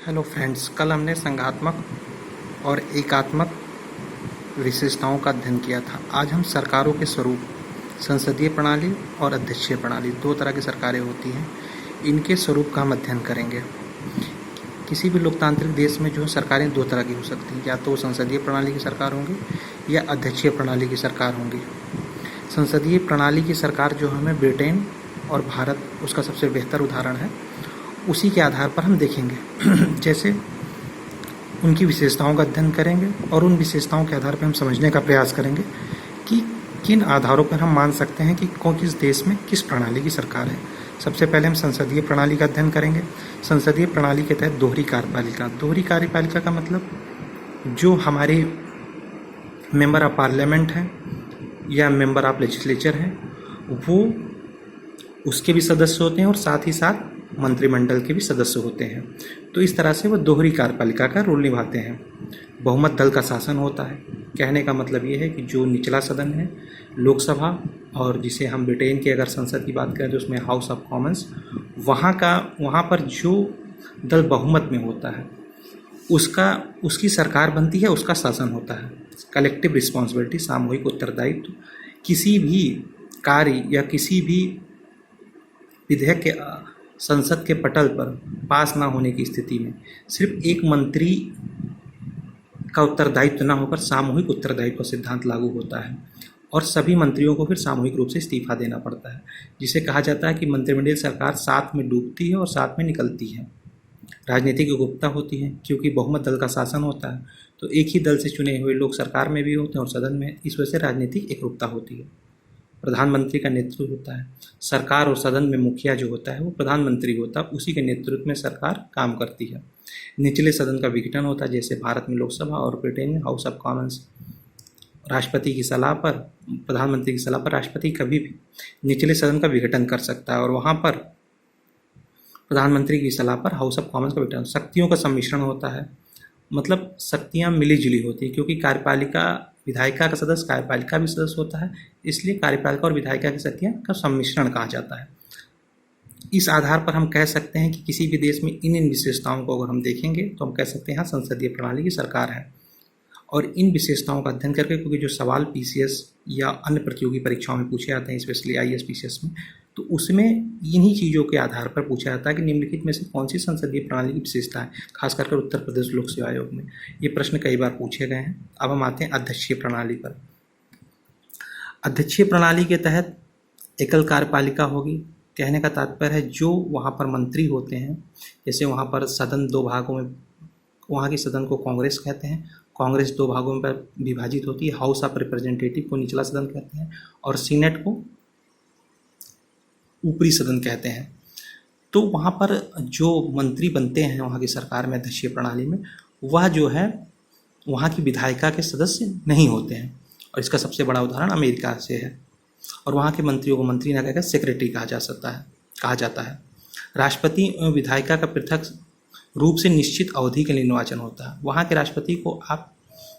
Hello friends, कल हमने संघात्मक और एकात्मक विशेषताओं का अध्ययन किया था। आज हम सरकारों के स्वरूप, संसदीय प्रणाली और अध्यक्षीय प्रणाली, दो तरह की सरकारें होती हैं, इनके स्वरूप का हम अध्ययन करेंगे। किसी भी लोकतांत्रिक देश में जो है सरकारें दो तरह की हो सकती हैं, या तो संसदीय प्रणाली की सरकार होंगी या अध्यक्षीय प्रणाली की सरकार होंगी। संसदीय प्रणाली की सरकार जो हमें ब्रिटेन और भारत उसका सबसे बेहतर उदाहरण है, उसी के आधार पर हम देखेंगे। जैसे उनकी विशेषताओं का अध्ययन करेंगे और उन विशेषताओं के आधार पर हम समझने का प्रयास करेंगे कि किन आधारों पर हम मान सकते हैं कि किस देश में किस प्रणाली की सरकार है। सबसे पहले हम संसदीय प्रणाली का अध्ययन करेंगे। संसदीय प्रणाली के तहत दोहरी कार्यपालिका। दोहरी कार्यपालिका का मतलब जो हमारे मेंबर ऑफ पार्लियामेंट हैं या मेंबर ऑफ लेजिस्लेचर हैं, वो उसके भी सदस्य होते हैं और साथ ही साथ मंत्रिमंडल के भी सदस्य होते हैं। तो इस तरह से वो दोहरी कार्यपालिका का रोल निभाते हैं। बहुमत दल का शासन होता है। कहने का मतलब ये है कि जो निचला सदन है, लोकसभा, और जिसे हम ब्रिटेन के अगर संसद की बात करें तो उसमें हाउस ऑफ कॉमन्स, वहाँ पर जो दल बहुमत में होता है उसकी सरकार बनती है, उसका शासन होता है। कलेक्टिव रिस्पॉन्सिबिलिटी, सामूहिक उत्तरदायित्व। किसी भी कार्य या किसी भी विधेयक के संसद के पटल पर पास ना होने की स्थिति में सिर्फ एक मंत्री का उत्तरदायित्व न होकर सामूहिक उत्तरदायित्व का सिद्धांत लागू होता है और सभी मंत्रियों को फिर सामूहिक रूप से इस्तीफा देना पड़ता है, जिसे कहा जाता है कि मंत्रिमंडलीय सरकार साथ में डूबती है और साथ में निकलती है। राजनीतिक एकरूपता होती है क्योंकि बहुमत दल का शासन होता है, तो एक ही दल से चुने हुए लोग सरकार में भी होते हैं और सदन में। इस वजह से राजनीतिक एकरूपता होती है। प्रधानमंत्री का नेतृत्व होता है। सरकार और सदन में मुखिया जो होता है वो प्रधानमंत्री होता है, उसी के नेतृत्व में सरकार काम करती है। निचले सदन का विघटन होता है, जैसे भारत में लोकसभा और ब्रिटेन में हाउस ऑफ कॉमन्स। राष्ट्रपति की सलाह पर, प्रधानमंत्री की सलाह पर राष्ट्रपति कभी भी निचले सदन का विघटन कर सकता है और वहाँ पर प्रधानमंत्री की सलाह पर हाउस ऑफ कॉमन्स का विघटन। शक्तियों का सम्मिश्रण होता है, मतलब शक्तियाँ मिली जुली होती है, क्योंकि कार्यपालिका विधायिका का सदस्य कार्यपालिका भी सदस्य होता है, इसलिए कार्यपालिका और विधायिका की शक्तियाँ का सम्मिश्रण कहा जाता है। इस आधार पर हम कह सकते हैं कि किसी भी देश में इन विशेषताओं को अगर हम देखेंगे तो हम कह सकते हैं हाँ, संसदीय प्रणाली की सरकार है। और इन विशेषताओं का अध्ययन करके, क्योंकि जो सवाल पीसीएस या अन्य प्रतियोगी परीक्षाओं में पूछे जाते हैं, स्पेशली आईएएस पीसीएस में, तो उसमें इन्हीं चीज़ों के आधार पर पूछा जाता है कि निम्नलिखित में से कौन सी संसदीय प्रणाली की विशेषता है, खास करके उत्तर प्रदेश लोक सेवा आयोग में ये प्रश्न कई बार पूछे गए हैं। अब हम आते हैं अध्यक्षीय प्रणाली पर। अध्यक्षीय प्रणाली के तहत एकल कार्यपालिका होगी। कहने का तात्पर्य है जो वहाँ पर मंत्री होते हैं, जैसे वहाँ पर सदन दो भागों में, वहाँ की सदन को कांग्रेस कहते हैं, कांग्रेस दो भागों में विभाजित होती है। हाउस ऑफ रिप्रेजेंटेटिव को निचला सदन कहते हैं और सीनेट को ऊपरी सदन कहते हैं। तो वहाँ पर जो मंत्री बनते हैं वहाँ की सरकार में अध्यक्षीय प्रणाली में, वह जो है वहाँ की विधायिका के सदस्य नहीं होते हैं, और इसका सबसे बड़ा उदाहरण अमेरिका से है। और वहाँ के मंत्रियों को मंत्री न कहकर सेक्रेटरी कहा जाता है। राष्ट्रपति विधायिका का पृथक रूप से निश्चित अवधि के लिए निर्वाचन होता है। वहाँ के राष्ट्रपति को आप,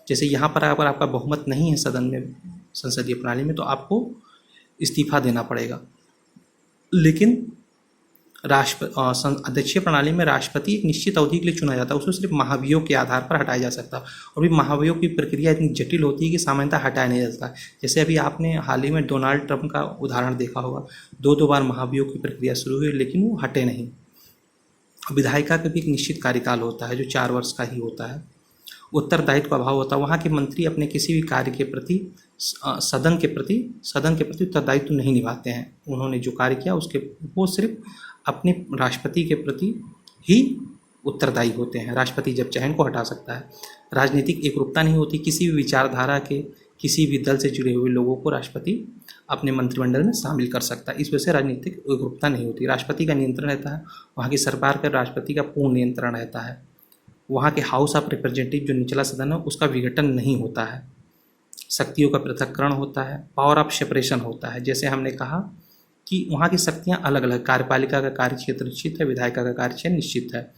जैसे यहाँ पर अगर आपका बहुमत नहीं है सदन में, संसदीय प्रणाली में, तो आपको इस्तीफा देना पड़ेगा। लेकिन अध्यक्षीय प्रणाली में राष्ट्रपति एक निश्चित अवधि के लिए चुना जाता है, उसको सिर्फ महाभियोग के आधार पर हटाया जा सकता है, और भी महाभियोग की प्रक्रिया इतनी जटिल होती है कि सामान्यतः हटाया नहीं जाता। जैसे अभी आपने हाल ही में डोनाल्ड ट्रंप का उदाहरण देखा होगा, दो बार महाभियोग की प्रक्रिया शुरू हुई लेकिन वो हटे नहीं। विधायिका का भी एक निश्चित कार्यकाल होता है जो 4 वर्ष का ही होता है। उत्तरदायित्व का अभाव होता है। वहाँ के मंत्री अपने किसी भी कार्य के प्रति सदन के प्रति उत्तरदायित्व नहीं निभाते हैं। उन्होंने जो कार्य किया उसके वो सिर्फ अपने राष्ट्रपति के प्रति ही उत्तरदायी होते हैं। राष्ट्रपति जब चाहे इनको हटा सकता है। राजनीतिक एकरूपता नहीं होती। किसी भी विचारधारा के, किसी भी दल से जुड़े हुए लोगों को राष्ट्रपति अपने मंत्रिमंडल में शामिल कर सकता है। इस वजह से राजनीतिक एकरूपता नहीं होती। राष्ट्रपति का नियंत्रण रहता है, वहाँ की सरकार पर राष्ट्रपति का पूर्ण नियंत्रण रहता है। वहाँ के हाउस ऑफ रिप्रेजेंटेटिव जो निचला सदन है उसका विघटन नहीं होता है। शक्तियों का पृथक्करण होता है। पावर ऑफ सेपरेशन होता है। जैसे हमने कहा कि वहाँ की शक्तियाँ अलग अलग, कार्यपालिका का कार्य क्षेत्र निश्चित है, विधायिका का कार्य क्षेत्र निश्चित है।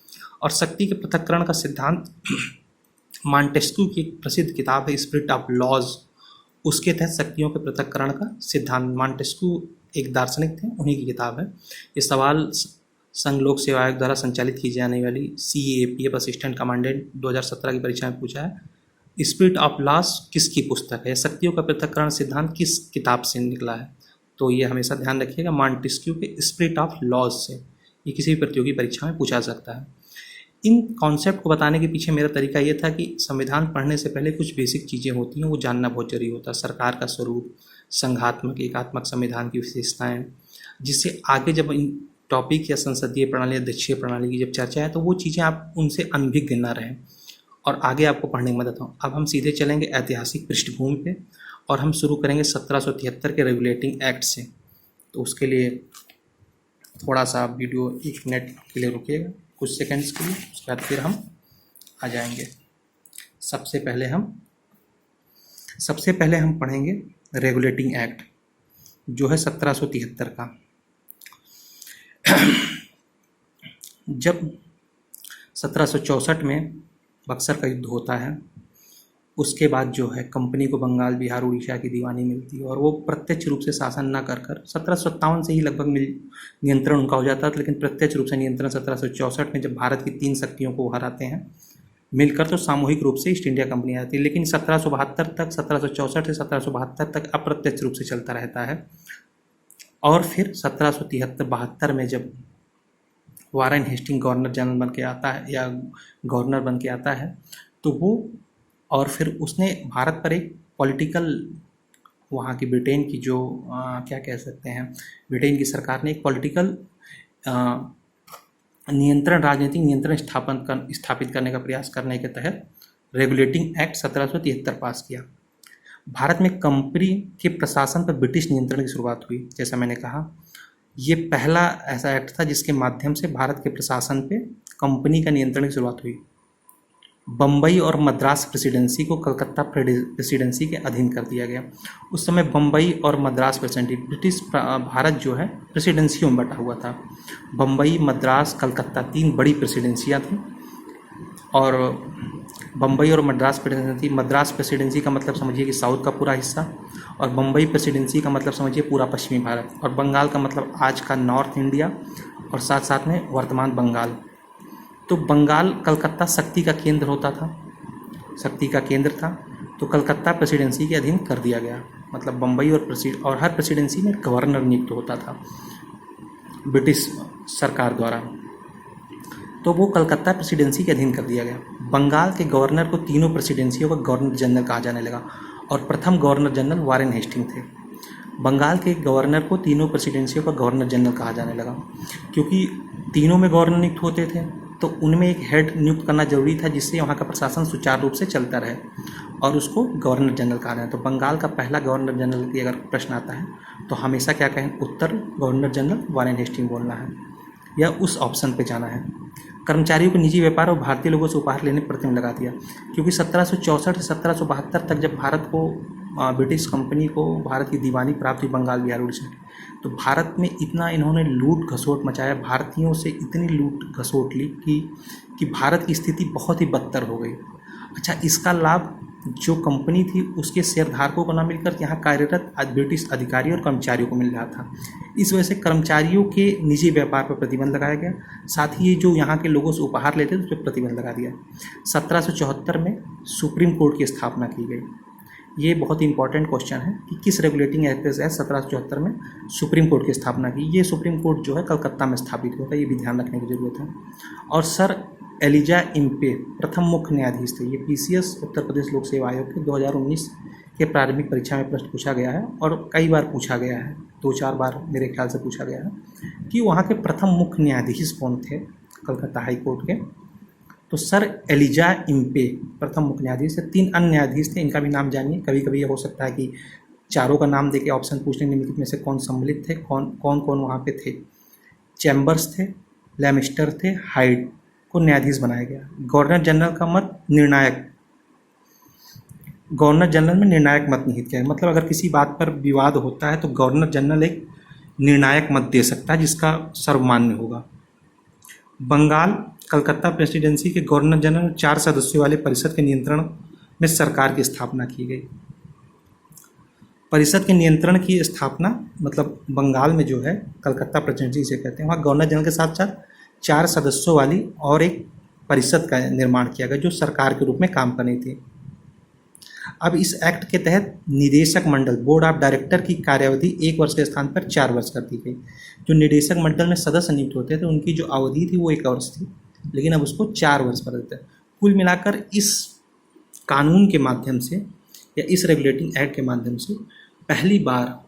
और शक्ति के पृथक्करण का सिद्धांत मॉन्टेस्क्यू की एक प्रसिद्ध किताब है स्पिरिट ऑफ लॉज, उसके तहत शक्तियों के पृथक्करण का सिद्धांत, मॉन्टेस्क्यू एक दार्शनिक थे, उन्हीं की किताब है। ये सवाल संघ लोक सेवा आयोग द्वारा संचालित की जाने वाली CAPF असिस्टेंट कमांडेंट 2017 की परीक्षा में पूछा है। स्पिरिट ऑफ लॉस किसकी पुस्तक है? शक्तियों का पृथक्करण सिद्धांत किस किताब से निकला है? तो ये हमेशा ध्यान रखिएगा, मॉन्टेस्क्यू के स्पिरिट ऑफ लॉस से। ये किसी भी प्रतियोगी परीक्षा में पूछा सकता है। इन कॉन्सेप्ट को बताने के पीछे मेरा तरीका ये था कि संविधान पढ़ने से पहले कुछ बेसिक चीज़ें होती हैं, वो जानना बहुत जरूरी होता है। सरकार का स्वरूप, संघात्मक एकात्मक संविधान की विशेषताएं, जिससे आगे जब इन टॉपिक या संसदीय प्रणाली या अध्यक्षीय प्रणाली की जब चर्चा है तो वो चीज़ें आप उनसे अनभिज्ञ न रहें और आगे आपको पढ़ने में मदद हो। अब हम सीधे चलेंगे ऐतिहासिक पृष्ठभूमि पे और हम शुरू करेंगे 1773 के रेगुलेटिंग एक्ट से। तो उसके लिए थोड़ा सा वीडियो 1 मिनट के लिए रुकिएगा, कुछ सेकंड्स के लिए, उसके बाद फिर हम आ जाएंगे। सबसे पहले हम पढ़ेंगे रेगुलेटिंग एक्ट जो है 1773 का। जब 1764 में बक्सर का युद्ध होता है, उसके बाद जो है कंपनी को बंगाल, बिहार, उड़ीसा की दीवानी मिलती है और वो प्रत्यक्ष रूप से शासन न कर 1757 से ही लगभग नियंत्रण उनका हो जाता था, लेकिन प्रत्यक्ष रूप से नियंत्रण 1764 में जब भारत की 3 शक्तियों को हराते हैं मिलकर, तो सामूहिक रूप से ईस्ट इंडिया कंपनी आती है। लेकिन 1772 तक, 1764 से 1772 तक अप्रत्यक्ष रूप से चलता रहता है। और फिर 1773-72 में जब वारेन हेस्टिंग गवर्नर जनरल बन के आता है या गवर्नर बन के आता है, तो वो और फिर उसने भारत पर एक पॉलिटिकल, वहाँ की ब्रिटेन की जो क्या कह सकते हैं, ब्रिटेन की सरकार ने एक पॉलिटिकल नियंत्रण, राजनीतिक नियंत्रण स्थापित करने का प्रयास करने के तहत रेगुलेटिंग एक्ट 1773 पास किया। भारत में कंपनी के प्रशासन पर ब्रिटिश नियंत्रण की शुरुआत हुई। जैसा मैंने कहा, ये पहला ऐसा एक्ट था जिसके माध्यम से भारत के प्रशासन पे कंपनी का नियंत्रण की शुरुआत हुई। बम्बई और मद्रास प्रेसिडेंसी को कलकत्ता प्रेसिडेंसी के अधीन कर दिया गया। उस समय बम्बई और मद्रास प्रेसिडेंसी, ब्रिटिश भारत जो है प्रेसिडेंसियों में बटा हुआ था। बम्बई, मद्रास, कलकत्ता 3 बड़ी प्रेसिडेंसियाँ थीं और बम्बई और मद्रास प्रेसिडेंसी का मतलब समझिए कि साउथ का पूरा हिस्सा, और बम्बई प्रेसिडेंसी का मतलब समझिए पूरा पश्चिमी भारत, और बंगाल का मतलब आज का नॉर्थ इंडिया और साथ साथ में वर्तमान बंगाल। तो बंगाल, कलकत्ता शक्ति का केंद्र होता था, शक्ति का केंद्र था, तो कलकत्ता प्रेसिडेंसी के अधीन कर दिया गया। मतलब बम्बई और हर प्रेसिडेंसी में गवर्नर नियुक्त होता था ब्रिटिश सरकार द्वारा, तो वो कलकत्ता प्रेसिडेंसी के अधीन कर दिया गया। बंगाल के गवर्नर को तीनों प्रेसिडेंसियों का गवर्नर जनरल कहा जाने लगा और प्रथम गवर्नर जनरल वारेन हेस्टिंग थे। बंगाल के गवर्नर को तीनों प्रेसिडेंसियों का गवर्नर जनरल कहा जाने लगा क्योंकि तीनों में गवर्नर नियुक्त होते थे, तो उनमें एक हेड नियुक्त करना जरूरी था जिससे वहाँ का प्रशासन सुचारू रूप से चलता रहे, और उसको गवर्नर जनरल कहा जाए। तो बंगाल का पहला गवर्नर जनरल की अगर प्रश्न आता है तो हमेशा क्या कहें, उत्तर गवर्नर जनरल वारेन हेस्टिंग बोलना है या उस ऑप्शन पे जाना है। कर्मचारियों को निजी व्यापार और भारतीय लोगों से उपहार लेने पर प्रतिबंध लगा दिया क्योंकि 1764 से 1772 तक जब भारत को, ब्रिटिश कंपनी को भारत की दीवानी प्राप्त हुई बंगाल, बिहार, उड़ीसा, तो भारत में इतना इन्होंने लूट घसोट मचाया, भारतीयों से इतनी लूट घसोट ली कि भारत की स्थिति बहुत ही बदतर हो गई। अच्छा, इसका लाभ जो कंपनी थी उसके शेयरधारकों को न मिलकर यहाँ कार्यरत ब्रिटिश अधिकारियों और कर्मचारियों को मिल रहा था। इस वजह से कर्मचारियों के निजी व्यापार पर प्रतिबंध लगाया गया, साथ ही ये जो यहाँ के लोगों से उपहार लेते थे उस पर प्रतिबंध लगा दिया। 1774 में सुप्रीम कोर्ट की स्थापना की गई। ये बहुत ही इंपॉर्टेंट क्वेश्चन है कि किस रेगुलेटिंग एक्ट से 1774 में सुप्रीम कोर्ट की स्थापना की। ये सुप्रीम कोर्ट जो है कलकत्ता में स्थापित हुआ था, ये भी ध्यान रखने की ज़रूरत है। और सर एलिजा इम्पे प्रथम मुख्य न्यायाधीश थे। ये PCS उत्तर प्रदेश लोक सेवा आयोग के 2019 के प्रारंभिक परीक्षा में प्रश्न पूछा गया है और कई बार पूछा गया है, 2-4 बार मेरे ख्याल से पूछा गया है कि वहाँ के प्रथम मुख्य न्यायाधीश कौन थे कलकत्ता हाई कोर्ट के। तो सर एलिजा इम्पे प्रथम मुख्य न्यायाधीश थे। 3 अन्य न्यायाधीश थे, इनका भी नाम जानिए। कभी कभी ये हो सकता है कि चारों का नाम देके ऑप्शन पूछने निम्नलिखित में से कौन सम्मिलित थे, कौन वहाँ पे थे। चैम्बर्स थे, लेमिस्टर थे, हाइड को न्यायाधीश बनाया गया। गवर्नर जनरल का मत निर्णायक, गवर्नर जनरल में निर्णायक मत निहित किया है। मतलब अगर किसी बात पर विवाद होता है तो गवर्नर जनरल एक निर्णायक मत दे सकता है जिसका सर्वमान्य होगा। बंगाल, कलकत्ता प्रेसिडेंसी के गवर्नर जनरल 4 सदस्यों वाले परिषद के नियंत्रण में सरकार की स्थापना की गई। परिषद के नियंत्रण की स्थापना, मतलब बंगाल में जो है कलकत्ता प्रेसिडेंसी से कहते हैं, वहाँ गवर्नर जनरल के साथ साथ 4 सदस्यों वाली और एक परिषद का निर्माण किया गया जो सरकार के रूप में काम करनी थी। अब इस एक्ट के तहत निदेशक मंडल, बोर्ड ऑफ डायरेक्टर की कार्यावधि 1 वर्ष के स्थान पर 4 वर्ष कर दी गई। जो निदेशक मंडल में सदस्य नियुक्त होते थे उनकी जो अवधि थी वो 1 वर्ष थी, लेकिन अब उसको 4 वर्ष कर देते हैं। कुल मिलाकर इस कानून के माध्यम से या इस रेगुलेटिंग एक्ट के माध्यम से पहली बार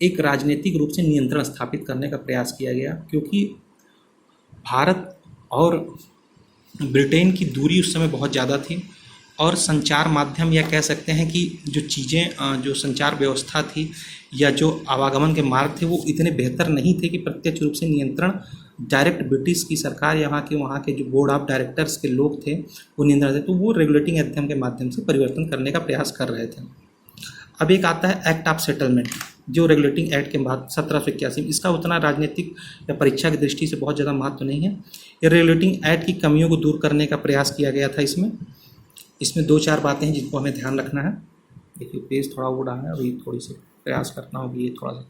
एक राजनीतिक रूप से नियंत्रण स्थापित करने का प्रयास किया गया, क्योंकि भारत और ब्रिटेन की दूरी उस समय बहुत ज़्यादा थी और संचार माध्यम या कह सकते हैं कि जो चीज़ें, जो संचार व्यवस्था थी या जो आवागमन के मार्ग थे वो इतने बेहतर नहीं थे कि प्रत्यक्ष रूप से नियंत्रण डायरेक्ट ब्रिटिश की सरकार या वहाँ के जो बोर्ड ऑफ डायरेक्टर्स के लोग थे वो नियंत्रण थे। तो वो रेगुलेटिंग एक्ट के माध्यम से परिवर्तन करने का प्रयास कर रहे थे। अब एक आता है एक्ट ऑफ सेटलमेंट, जो रेगुलेटिंग एक्ट के बाद 1781 में, इसका उतना राजनीतिक या परीक्षा की दृष्टि से बहुत ज़्यादा महत्व नहीं है। ये रेगुलेटिंग एक्ट की कमियों को दूर करने का प्रयास किया गया था। इसमें 2-4 बातें हैं जिनको हमें ध्यान रखना है। देखिए पेज थोड़ा उड़ा है, अभी थोड़ी सी प्रयास करना होगी ये थोड़ा सा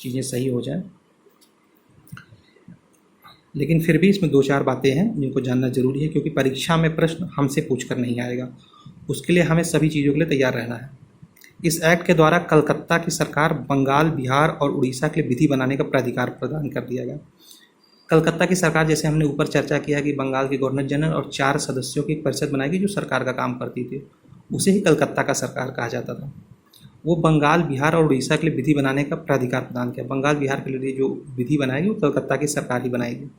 चीज़ें सही हो जाए, लेकिन फिर भी इसमें 2-4 बातें हैं जिनको जानना जरूरी है, क्योंकि परीक्षा में प्रश्न हमसे पूछ कर नहीं आएगा। उसके लिए हमें सभी चीज़ों के लिए तैयार रहना है। इस एक्ट के द्वारा कलकत्ता की सरकार बंगाल, बिहार और उड़ीसा के लिए विधि बनाने का प्राधिकार प्रदान कर दिया गया। कलकत्ता की सरकार, जैसे हमने ऊपर चर्चा किया कि बंगाल के गवर्नर जनरल और 4 सदस्यों की एक परिषद बनाई गई जो सरकार का काम करती थी, उसे ही कलकत्ता का सरकार कहा जाता था। वो बंगाल, बिहार और उड़ीसा के लिए विधि बनाने का प्राधिकार प्रदान किया। बंगाल, बिहार के लिए जो विधि बनाएगी वो कलकत्ता की सरकार ही बनाएगी।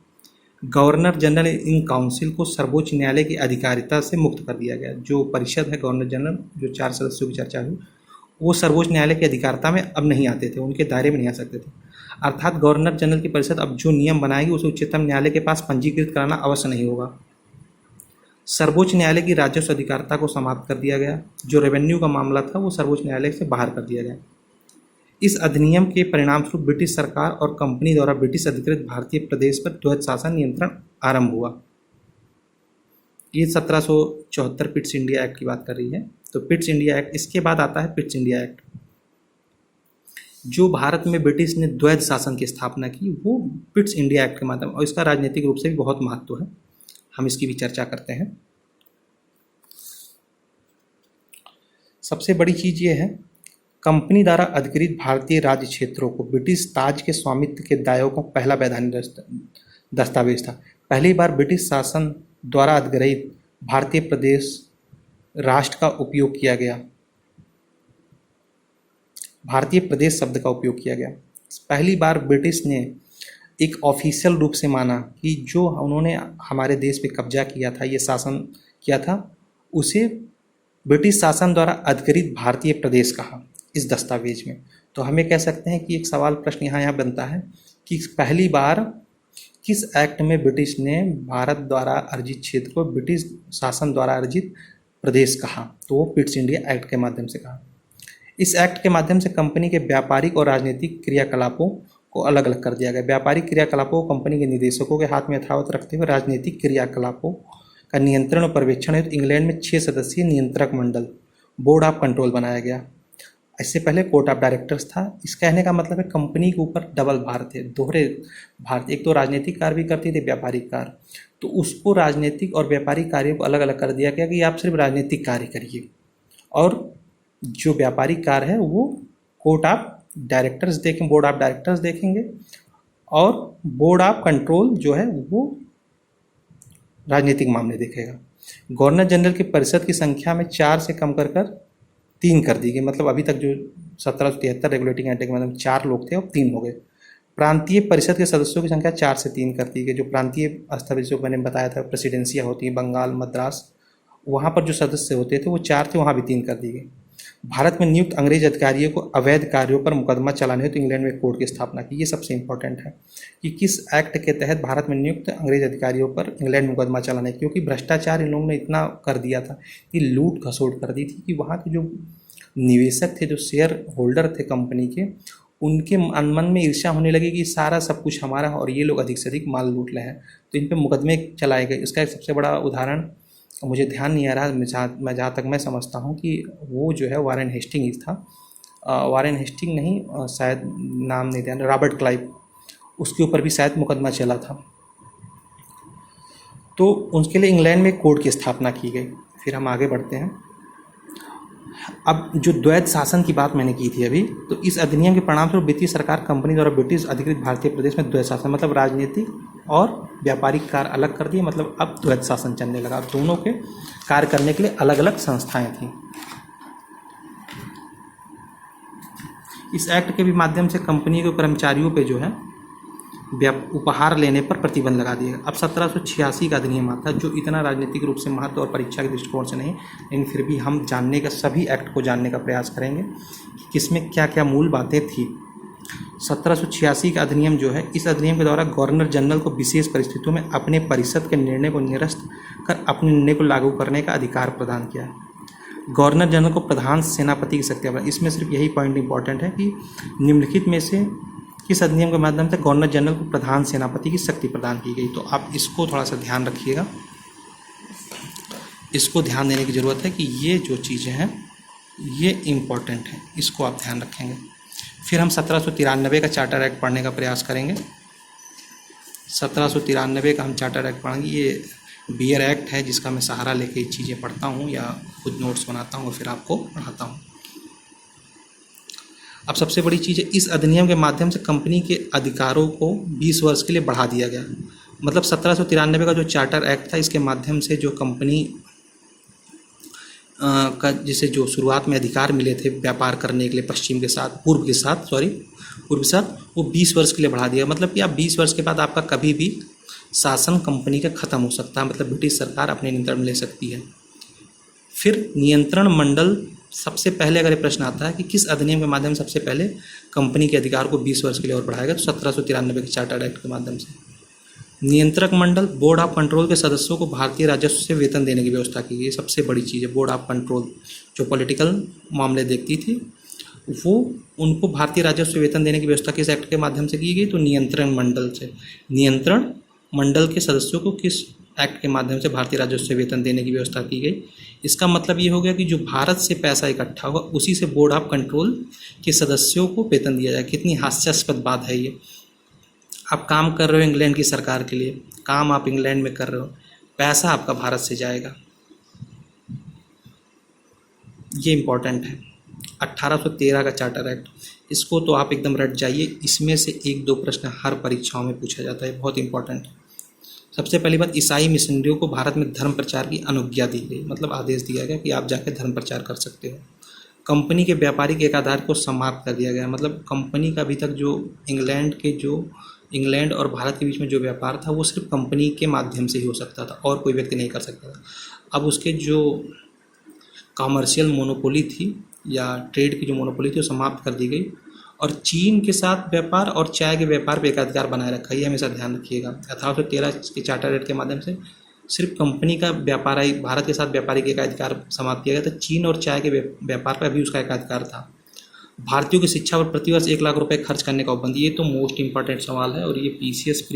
गवर्नर जनरल इन काउंसिल को सर्वोच्च न्यायालय की अधिकारिता से मुक्त कर दिया गया। जो परिषद है गवर्नर जनरल, जो 4 सदस्यों की चर्चा हुई, वो सर्वोच्च न्यायालय की अधिकारिता में अब नहीं आते थे, उनके दायरे में नहीं आ सकते थे। अर्थात गवर्नर जनरल की परिषद अब जो नियम बनाएगी उसे उच्चतम न्यायालय के पास पंजीकृत कराना अवश्य नहीं होगा। सर्वोच्च न्यायालय की राजस्व अधिकारिता को समाप्त कर दिया गया। जो रेवेन्यू का मामला था वो सर्वोच्च न्यायालय से बाहर कर दिया गया। इस अधिनियम के परिणामस्वरूप ब्रिटिश सरकार और कंपनी द्वारा ब्रिटिश अधिकृत भारतीय प्रदेश पर द्वैध शासन नियंत्रण आरंभ हुआ। ये 1774 पिट्स इंडिया एक्ट की बात कर रही है। तो पिट्स इंडिया एक्ट, इसके बाद आता है पिट्स इंडिया एक्ट, जो भारत में ब्रिटिश ने द्वैध शासन की स्थापना की, वो पिट्स इंडिया एक्ट के माध्यम, और इसका राजनीतिक रूप से भी बहुत महत्व है। हम इसकी भी चर्चा करते हैं। सबसे बड़ी चीज़ ये है, कंपनी द्वारा अधिकृत भारतीय राज्य क्षेत्रों को ब्रिटिश ताज के स्वामित्व के दायों का पहला वैधानिक दस्तावेज था। पहली बार ब्रिटिश शासन द्वारा अधिग्रहित भारतीय प्रदेश राष्ट्र का उपयोग किया गया, भारतीय प्रदेश शब्द का उपयोग किया गया। पहली बार ब्रिटिश ने एक ऑफिशियल रूप से माना कि जो उन्होंने हमारे देश पे कब्जा किया था, ये शासन किया था, उसे ब्रिटिश शासन द्वारा अधिकृत भारतीय प्रदेश कहा इस दस्तावेज में। तो हमें कह सकते हैं कि एक सवाल प्रश्न यहाँ बनता है कि पहली बार किस एक्ट में ब्रिटिश ने भारत द्वारा अर्जित क्षेत्र को ब्रिटिश शासन द्वारा अर्जित प्रदेश कहा, तो वो पिट्स इंडिया एक्ट के माध्यम से कहा। इस एक्ट के माध्यम से कंपनी के व्यापारिक और राजनीतिक क्रियाकलापों को अलग अलग कर दिया गया। व्यापारिक क्रियाकलापों को कंपनी के निदेशकों के हाथ में यथावत रखते हुए राजनीतिक क्रियाकलापों का नियंत्रण और पर्यवेक्षण हेतु इंग्लैंड में 6 सदस्यीय नियंत्रक मंडल, बोर्ड ऑफ कंट्रोल बनाया गया। इससे पहले कोर्ट ऑफ डायरेक्टर्स था। इस कहने का मतलब है कंपनी के ऊपर डबल भार थे, दोहरे भार। एक तो राजनीतिक कार्य भी करती थी, व्यापारिक कार्य, तो उसको राजनीतिक और व्यापारिक कार्यों को अलग अलग कर दिया गया कि आप सिर्फ राजनीतिक कार्य करिए, और जो व्यापारिक कार्य है वो कोर्ट ऑफ डायरेक्टर्स देखें, बोर्ड ऑफ डायरेक्टर्स देखेंगे, और बोर्ड ऑफ कंट्रोल जो है वो राजनीतिक मामले देखेगा। गवर्नर जनरल की परिषद की संख्या में 4 से कम कर 3 कर दी गई। मतलब अभी तक जो 1773 रेगुलेटिंग एक्ट के मतलब 4 लोग थे, अब 3 हो गए। प्रांतीय परिषद के सदस्यों की संख्या 4 से 3 कर दी गई। जो प्रांतीय स्तर जो मैंने बताया था, प्रेसिडेंसियाँ होती हैं बंगाल, मद्रास, वहाँ पर जो सदस्य होते थे वो 4 थे, वहाँ भी 3 कर दी गई। भारत में नियुक्त अंग्रेज अधिकारियों को अवैध कार्यों पर मुकदमा चलाने हेतु इंग्लैंड में कोर्ट की स्थापना की। ये सबसे इंपॉर्टेंट है कि किस एक्ट के तहत भारत में नियुक्त अंग्रेज अधिकारियों पर इंग्लैंड में मुकदमा चलाने, क्योंकि भ्रष्टाचार इन लोगों ने इतना कर दिया था कि लूट खसोट कर दी थी कि वहाँ के जो निवेशक थे, जो शेयर होल्डर थे कंपनी के, उनके मन में ईर्ष्या होने लगी कि सारा सब कुछ हमारा और ये लोग अधिक से अधिक माल लूट रहे हैं, तो इन पर मुकदमे चलाए गए। इसका एक सबसे बड़ा उदाहरण मुझे ध्यान नहीं आ रहा, मैं जहाँ तक मैं समझता हूँ कि वो जो है वारेन हेस्टिंग्स था, वारेन हेस्टिंग नहीं, शायद नाम नहीं ध्यान, रॉबर्ट क्लाइव, उसके ऊपर भी शायद मुकदमा चला था। तो उसके लिए इंग्लैंड में कोड की स्थापना की गई। फिर हम आगे बढ़ते हैं। अब जो द्वैध शासन की बात मैंने की थी अभी, तो इस अधिनियम के परिणामस्वरूप ब्रिटिश सरकार कंपनी द्वारा ब्रिटिश अधिकृत भारतीय प्रदेश में द्वैध शासन, मतलब राजनीतिक और व्यापारिक कार्य अलग कर दिए। मतलब अब द्वैध शासन चलने लगा, दोनों के कार्य करने के लिए अलग अलग संस्थाएं थीं। इस एक्ट के भी माध्यम से कंपनी के कर्मचारियों पे जो है उपहार लेने पर प्रतिबंध लगा दिया। अब 1786 का अधिनियम आता है, जो इतना राजनीतिक रूप से महत्व और परीक्षा के दृष्टिकोण से नहीं, लेकिन फिर भी हम जानने का, सभी एक्ट को जानने का प्रयास करेंगे कि किसमें क्या क्या मूल बातें थी। 1786 का अधिनियम जो है, इस अधिनियम के द्वारा गवर्नर जनरल को विशेष परिस्थितियों में अपने परिषद के निर्णय को निरस्त कर अपने निर्णय को लागू करने का अधिकार प्रदान किया है। गवर्नर जनरल को प्रधान सेनापति की शक्तियाँ, इसमें सिर्फ यही पॉइंट इंपॉर्टेंट है कि निम्नलिखित में से किस अधिनियम के माध्यम से गवर्नर जनरल को प्रधान सेनापति की शक्ति प्रदान की गई। तो आप इसको थोड़ा सा ध्यान रखिएगा, इसको ध्यान देने की ज़रूरत है कि ये जो चीज़ें हैं ये इम्पॉर्टेंट है, इसको आप ध्यान रखेंगे। फिर हम 1793 का चार्टर एक्ट पढ़ने का प्रयास करेंगे। 1793 का हम चार्टर एक्ट पढ़ेंगे। ये बियर एक्ट है जिसका मैं सहारा लेके ये चीज़ें पढ़ता हूँ या खुद नोट्स बनाता हूँ और फिर आपको पढ़ाता हूँ। अब सबसे बड़ी चीज़ है, इस अधिनियम के माध्यम से कंपनी के अधिकारों को 20 वर्ष के लिए बढ़ा दिया गया। मतलब 1793 का जो चार्टर एक्ट था, इसके माध्यम से जो कंपनी का जिसे जो शुरुआत में अधिकार मिले थे व्यापार करने के लिए पूर्व के साथ, वो 20 वर्ष के लिए बढ़ा दिया। मतलब कि आप 20 वर्ष के बाद आपका कभी भी शासन कंपनी का ख़त्म हो सकता है, मतलब ब्रिटिश सरकार अपने नियंत्रण में ले सकती है। फिर नियंत्रण मंडल, सबसे पहले अगर ये प्रश्न आता है कि किस अधिनियम के माध्यम से सबसे पहले कंपनी के अधिकार को 20 वर्ष के लिए और बढ़ाएगा, तो 1793 के चार्टर एक्ट के माध्यम से। नियंत्रक मंडल, बोर्ड ऑफ कंट्रोल के सदस्यों को भारतीय राजस्व से वेतन देने की व्यवस्था की गई। सबसे बड़ी चीज़ है, बोर्ड ऑफ कंट्रोल जो पॉलिटिकल मामले देखती थी, वो उनको भारतीय राजस्व से वेतन देने की व्यवस्था किस एक्ट के माध्यम से की गई, तो नियंत्रण मंडल से। नियंत्रण मंडल के सदस्यों को किस एक्ट के माध्यम से भारतीय राजस्व से वेतन देने की व्यवस्था की गई। इसका मतलब ये हो गया कि जो भारत से पैसा इकट्ठा होगा उसी से बोर्ड ऑफ कंट्रोल के सदस्यों को वेतन दिया जाए। कितनी हास्यास्पद बात है ये। आप काम कर रहे हो इंग्लैंड की सरकार के लिए, काम आप इंग्लैंड में कर रहे हो, पैसा आपका भारत से जाएगा, ये इम्पोर्टेंट है। 1813 का चार्टर एक्ट, इसको तो आप एकदम रट जाइए, इसमें से 1-2 प्रश्न हर परीक्षाओं में पूछा जाता है, बहुत इंपॉर्टेंट है। सबसे पहली बात, ईसाई मिशनरियों को भारत में धर्म प्रचार की अनुज्ञा दी गई, मतलब आदेश दिया गया कि आप जाकर धर्म प्रचार कर सकते हो। कंपनी के व्यापारिक एकाधिकार को समाप्त कर दिया गया, मतलब कंपनी का अभी तक जो इंग्लैंड और भारत के बीच में जो व्यापार था वो सिर्फ कंपनी के माध्यम से ही हो सकता था और कोई व्यक्ति नहीं कर सकता था। अब उसके जो कॉमर्शियल मोनोपोली थी या ट्रेड की जो मोनोपोली थी वो समाप्त कर दी गई और चीन के साथ व्यापार और चाय के व्यापार पर एकाधिकार बनाए रखा, ये हमेशा ध्यान रखिएगा। 1813 के चार्टर एक्ट के माध्यम से सिर्फ कंपनी का व्यापार, भारत के साथ व्यापारिक एकाधिकार समाप्त किया गया था। चीन और चाय के व्यापार पर भी उसका एकाधिकार था। भारतीयों की शिक्षा पर प्रतिवर्ष 1 लाख रुपए खर्च करने का उपबंध, ये तो मोस्ट इंपॉर्टेंट सवाल है और ये PCS प्री